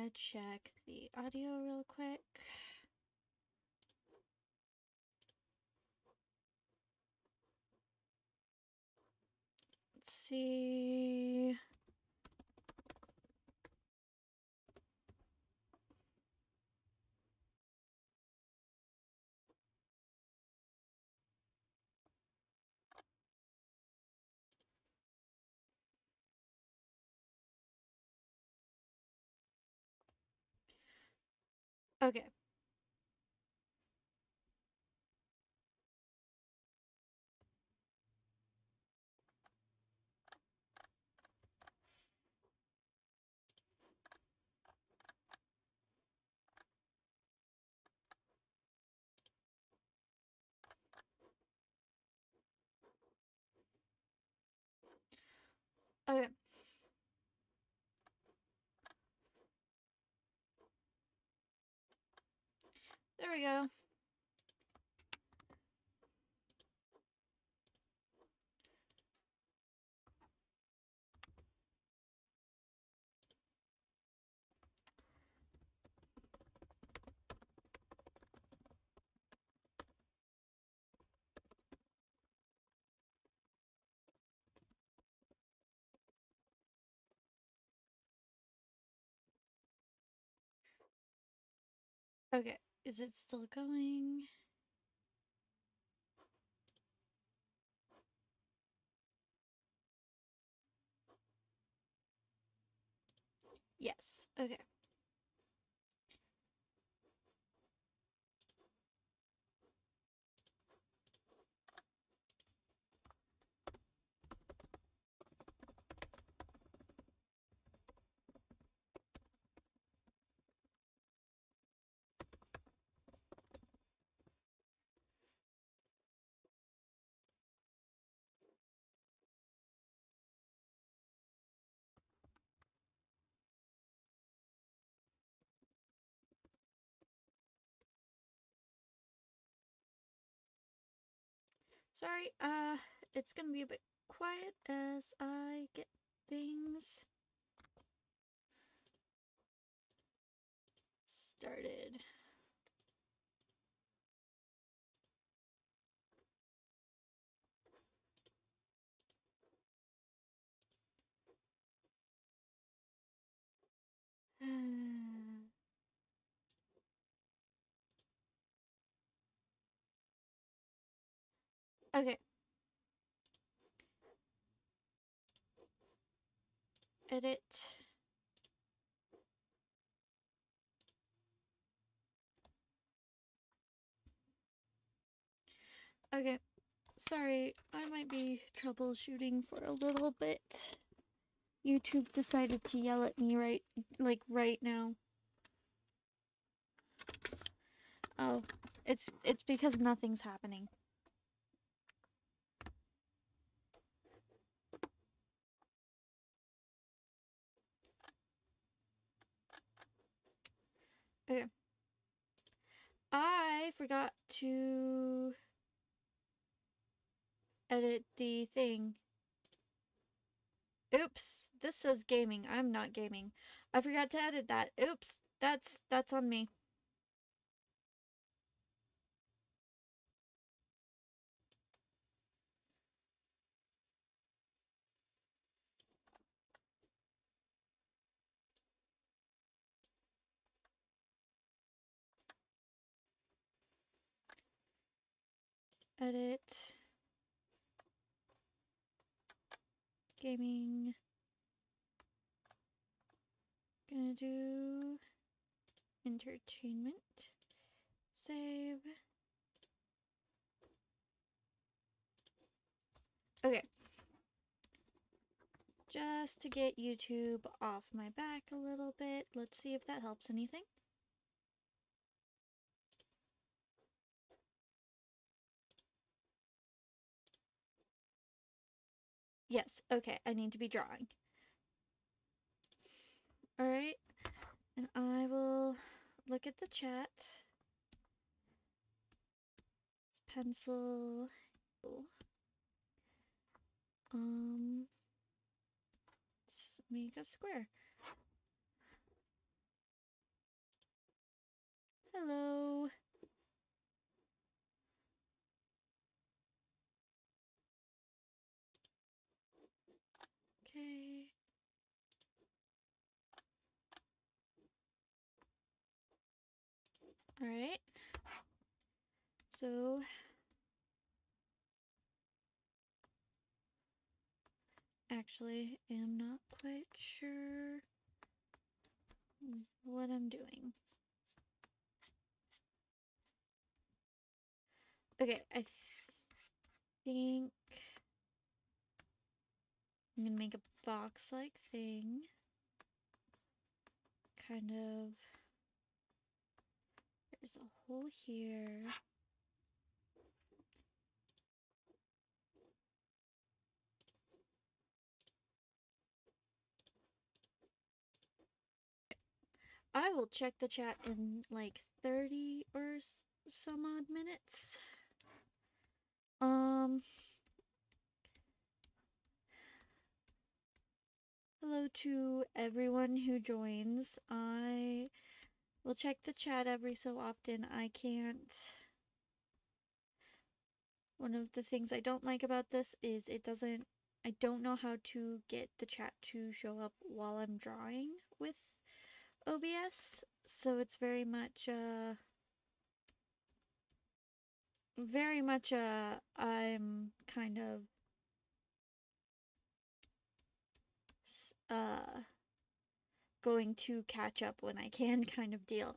gonna check the audio real quick. Let's see. Okay. Okay. There we go. Okay. Is it still going? Yes. Okay. Sorry, it's gonna be a bit quiet as I get things started. Okay. Edit. Okay. Sorry, I might be troubleshooting for a little bit. YouTube decided to yell at me right now. Oh, it's because nothing's happening. Okay. I forgot to edit the thing. Oops, this says gaming. I'm not gaming. I forgot to edit that. Oops, that's on me. Edit. Gaming. Gonna do entertainment. Save. Okay. Just to get YouTube off my back a little bit. Let's see if that helps anything. Yes, okay, I need to be drawing. Alright, and I will look at the chat. It's pencil. Let's make a square. Hello. Okay. All right. So actually, am not quite sure what I'm doing. Okay, I think I'm gonna make a box-like thing. Kind of. There's a hole here. I will check the chat in like 30 or some odd minutes. Hello to everyone who joins. I will check the chat every so often. One of the things I don't like about this is I don't know how to get the chat to show up while I'm drawing with OBS. So it's very much, I'm kind of, going to catch up when I can kind of deal.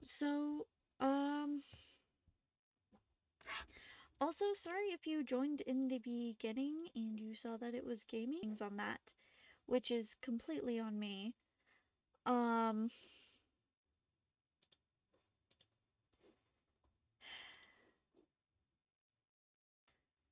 So, also, sorry if you joined in the beginning and you saw that it was gaming on that, which is completely on me.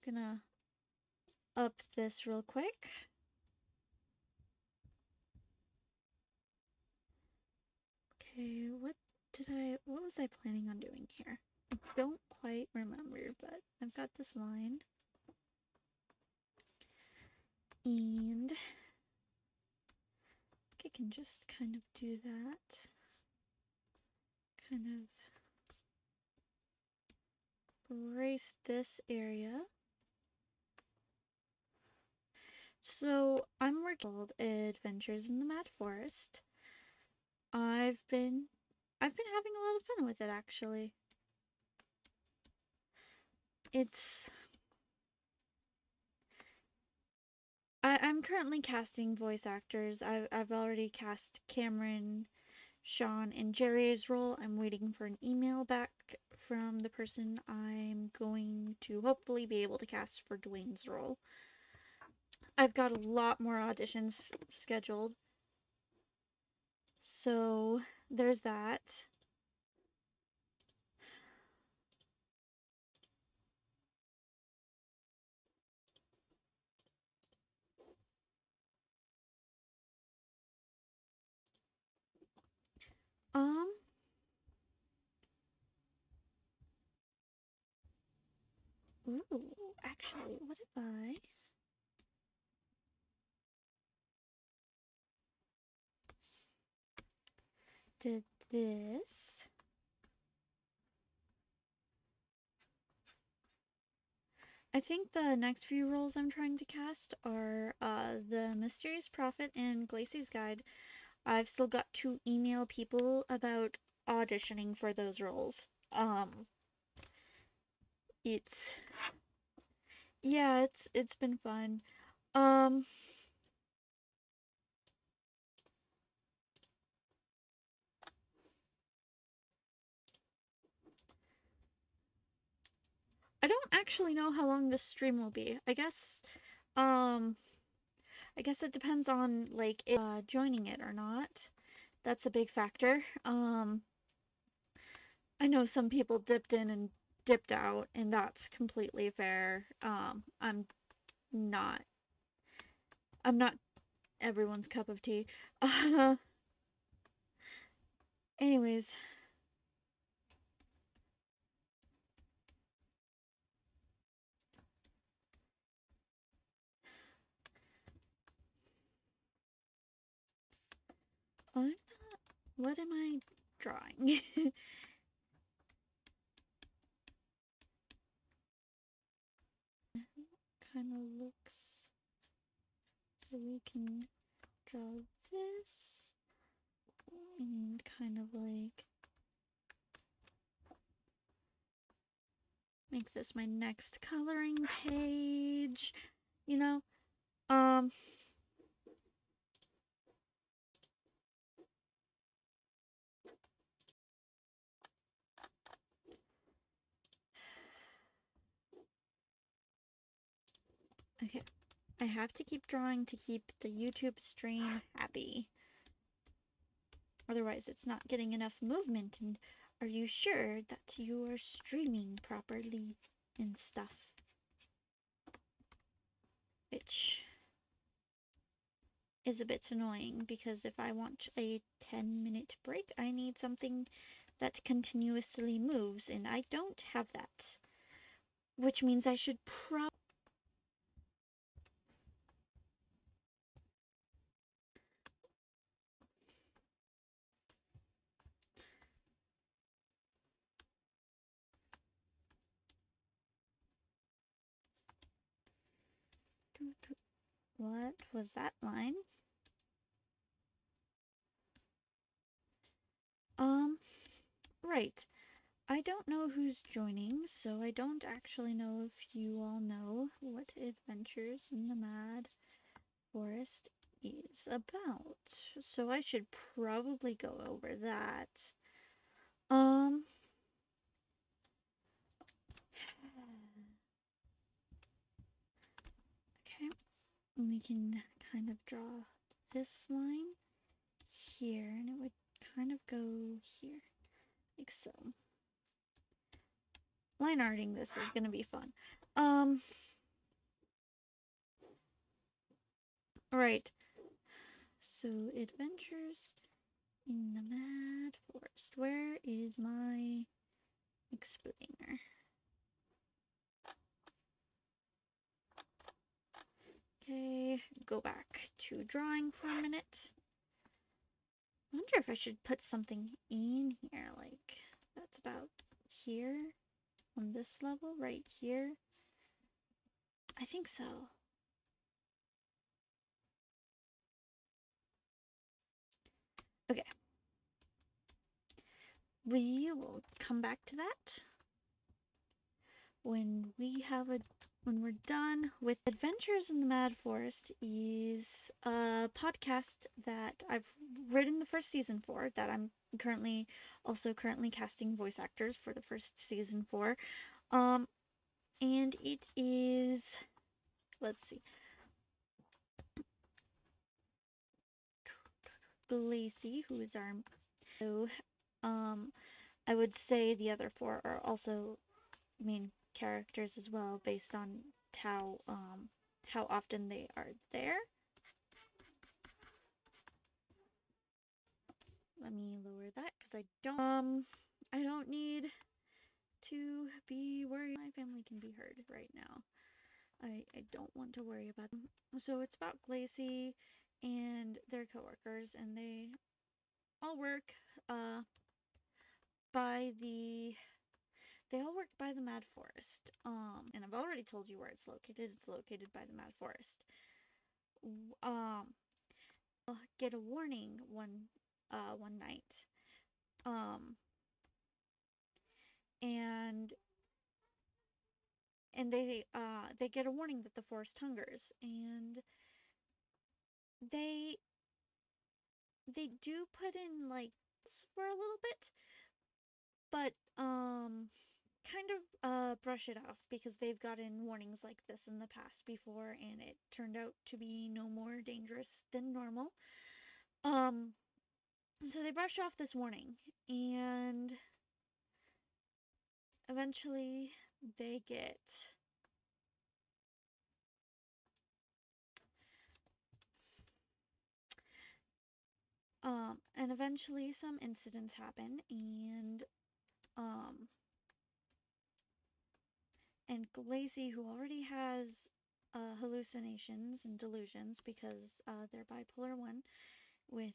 Gonna up this real quick. Okay, what was I planning on doing here? I don't quite remember, but I've got this line. And I can just kind of do that. Kind of erase this area. So I'm working on Adventures in the Mad Forest. I've been having a lot of fun with it, actually. I'm currently casting voice actors. I've already cast Cameron, Sean, and Jerry's role. I'm waiting for an email back from the person I'm going to hopefully be able to cast for Dwayne's role. I've got a lot more auditions scheduled. So there's that. Ooh, actually, what if I did this? I think the next few roles I'm trying to cast are the Mysterious Prophet and Glacey's Guide. I've still got to email people about auditioning for those roles. It's yeah, it's been fun. I don't actually know how long this stream will be. I guess it depends on like joining it or not. That's a big factor. I know some people dipped in and dipped out, and that's completely fair. Not I'm not everyone's cup of tea. Anyways, what am I drawing? kind of looks. So we can draw this and kind of like make this my next coloring page, you know? Okay. I have to keep drawing to keep the YouTube stream happy. Otherwise, it's not getting enough movement. And are you sure that you are streaming properly and stuff? Which is a bit annoying because if I want a 10-minute break, I need something that continuously moves, and I don't have that. Which means I should What was that line? Right. I don't know who's joining, so I don't actually know if you all know what Adventures in the Mad Forest is about. So I should probably go over that. Okay, we can kind of draw this line here, and it would kind of go here, like so. Line arting this is gonna be fun. Right. So, Adventures in the Mad Forest. Where is my explainer? Okay, go back to drawing for a minute. I wonder if I should put something in here, like that's about here on this level, right here. I think so. Okay. We will come back to that when we're done with Adventures in the Mad Forest. Is a podcast that I've written the first season for, that I'm currently casting voice actors for the first season for. And it is, let's see, Lacey, who is our, so, I would say the other four are also main characters as well, based on how often they are there. Let me lower that because I don't need to be worried. My family can be heard right now. I don't want to worry about them. So it's about Glacy and their coworkers, and they all work by the Mad Forest. And I've already told you where it's located. It's located by the Mad Forest. Get a warning one night. And they get a warning that the forest hungers, and they do put in like for a little bit, but kind of brush it off because they've gotten warnings like this in the past before, and it turned out to be no more dangerous than normal. So they brush off this warning, and eventually they get and eventually some incidents happen, and Glacy, who already has hallucinations and delusions because they're bipolar 1 with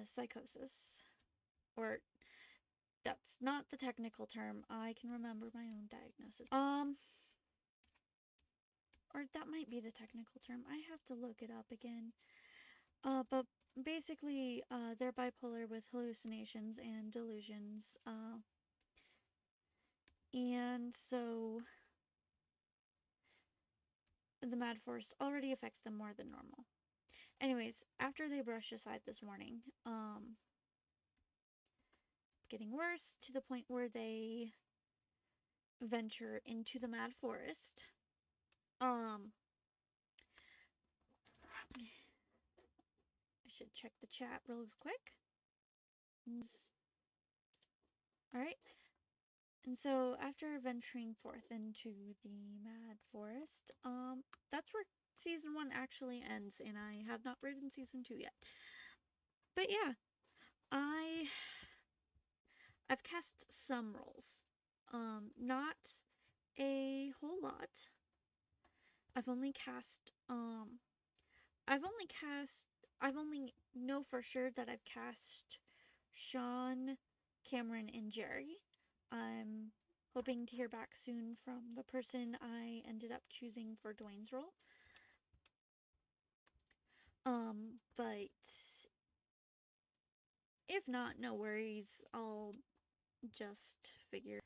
psychosis, or that's not the technical term. I can remember my own diagnosis. or that might be the technical term. I have to look it up again. But basically, they're bipolar with hallucinations and delusions. And so the Mad Forest already affects them more than normal. Anyways, after they brush aside this morning, getting worse to the point where they venture into the Mad Forest. I should check the chat real quick. Alright. And so after venturing forth into the Mad Forest, that's where season 1 actually ends, and I have not written season 2 yet. But yeah, I've cast some roles. Not a whole lot. I've only know for sure that I've cast Sean, Cameron, and Jerry. I'm hoping to hear back soon from the person I ended up choosing for Dwayne's role. But if not, no worries. I'll just figure.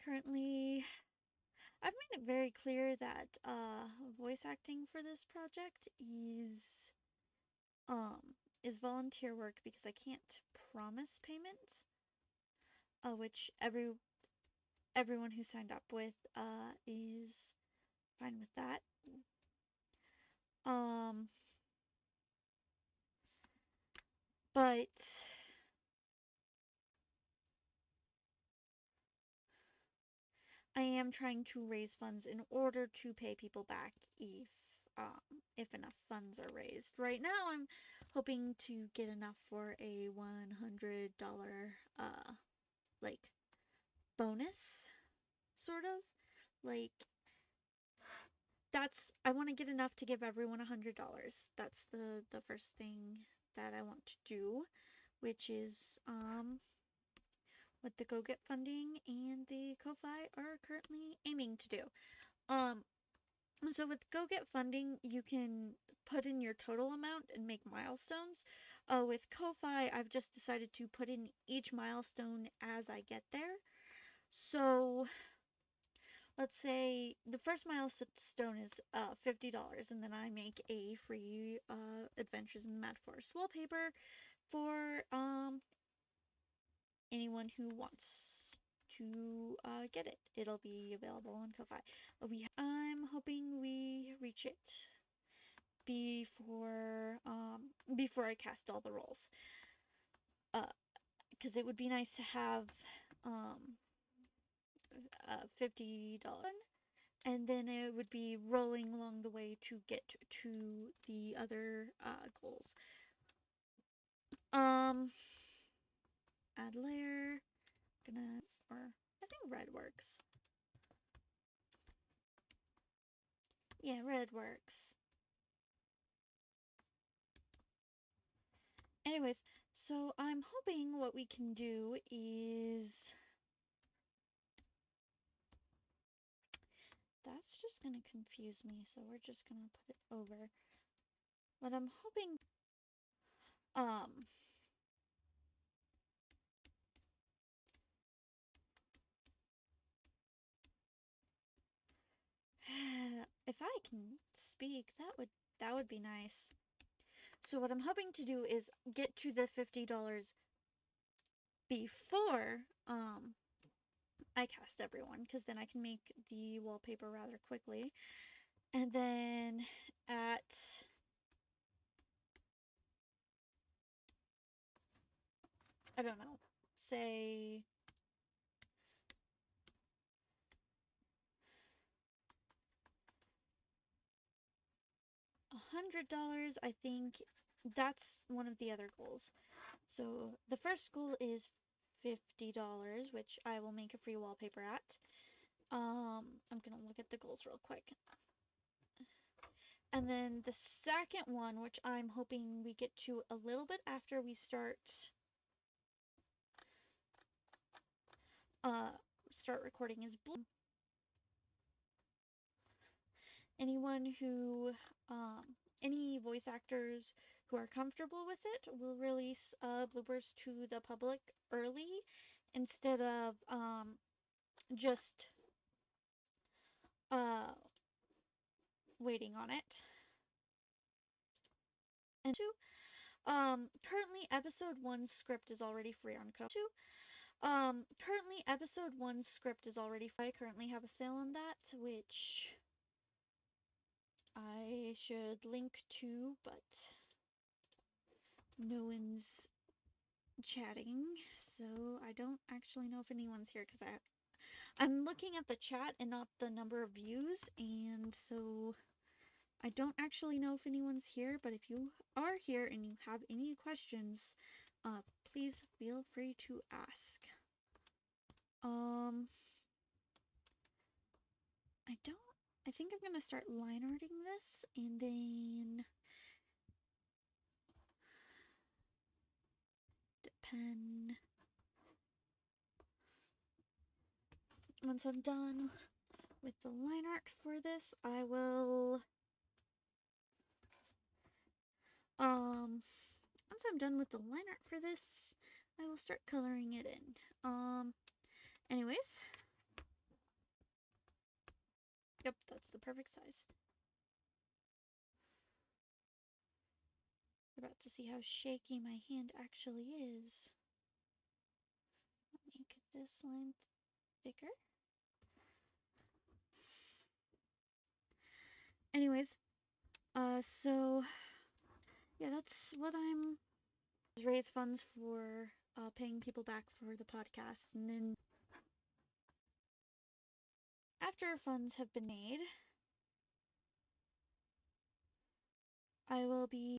Currently, I've made it very clear that voice acting for this project is volunteer work because I can't promise payment. Which everyone who signed up with is fine with that. But I am trying to raise funds in order to pay people back if enough funds are raised. Right now, I'm hoping to get enough for a $100 like bonus, sort of. Like I want to get enough to give everyone $100. That's the first thing that I want to do, which is what the Go Get funding and the Ko-Fi are currently aiming to do. So with Go Get funding, you can put in your total amount and make milestones. With Ko-Fi, I've just decided to put in each milestone as I get there. So let's say the first milestone is $50, and then I make a free Adventures in the Mad Forest wallpaper for anyone who wants to get it. It'll be available on Ko-Fi. I'm hoping we reach it before I cast all the roles. Because it would be nice to have $50, and then it would be rolling along the way to get to the other goals. Add layer. I think red works. Yeah, red works. Anyways, so I'm hoping what we can do is... That's just gonna confuse me, so we're just gonna put it over. But I'm hoping... if I can speak, that would be nice. So what I'm hoping to do is get to the $50 before I cast everyone, because then I can make the wallpaper rather quickly. And then at I don't know, say $100, I think that's one of the other goals. So the first goal is $50, which I will make a free wallpaper at. I'm gonna look at the goals real quick. And then the second one, which I'm hoping we get to a little bit after we start recording, is blue. anyone who, any voice actors who are comfortable with it will release bloopers to the public early instead of just uh, waiting on it. And two, currently episode 1 script is already free on Ko. Currently episode 1 script is already free. I currently have a sale on that, which I should link to, but no one's chatting, so I don't actually know if anyone's here because I'm looking at the chat and not the number of views, and so I don't actually know if anyone's here, but if you are here and you have any questions, please feel free to ask. I think I'm gonna start line arting this, and then once I'm done with the line art for this, I will, once I'm done with the line art for this, I will start coloring it in. Anyways. Yep, that's the perfect size. We're about to see how shaky my hand actually is. Make this line thicker. Anyways, so yeah, that's what I'm raise funds for paying people back for the podcast, and then after funds have been made, I will be